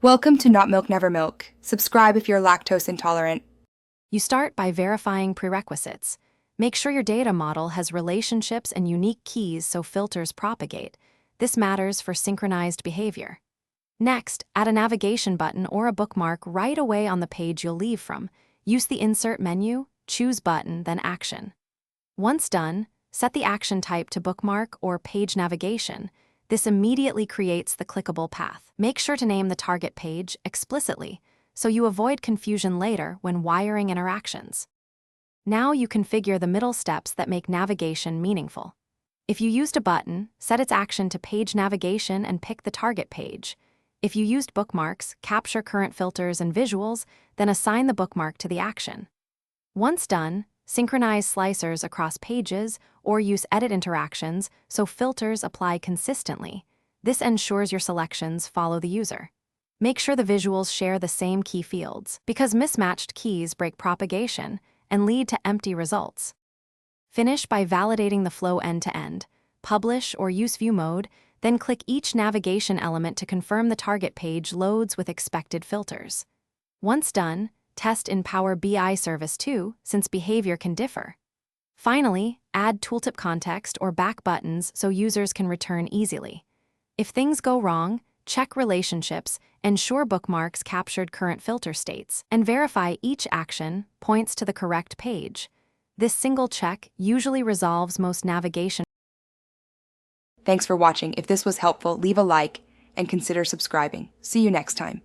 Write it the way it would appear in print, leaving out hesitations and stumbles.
Welcome to Not Milk Never Milk. Subscribe if you're lactose intolerant. You start by verifying prerequisites. Make sure your data model has relationships and unique keys so filters propagate. This matters for synchronized behavior. Next, add a navigation button or a bookmark right away on the page you'll leave from. Use the Insert menu, choose Button, then Action. Once done, set the action type to bookmark or page navigation. This immediately creates the clickable path. Make sure to name the target page explicitly, so you avoid confusion later when wiring interactions. Now you configure the middle steps that make navigation meaningful. If you used a button, set its action to page navigation and pick the target page. If you used bookmarks, capture current filters and visuals, then assign the bookmark to the action. Once done, synchronize slicers across pages or use edit interactions so filters apply consistently. This ensures your selections follow the user. Make sure the visuals share the same key fields, because mismatched keys break propagation and lead to empty results. Finish by validating the flow end-to-end. Publish or use view mode, then click each navigation element to confirm the target page loads with expected filters. Once done, test in Power BI Service 2, since behavior can differ. Finally, add tooltip context or back buttons so users can return easily. If things go wrong, check relationships, ensure bookmarks captured current filter states, and verify each action points to the correct page. This single check usually resolves most navigation. Thanks for watching. If this was helpful, leave a like and consider subscribing. See you next time.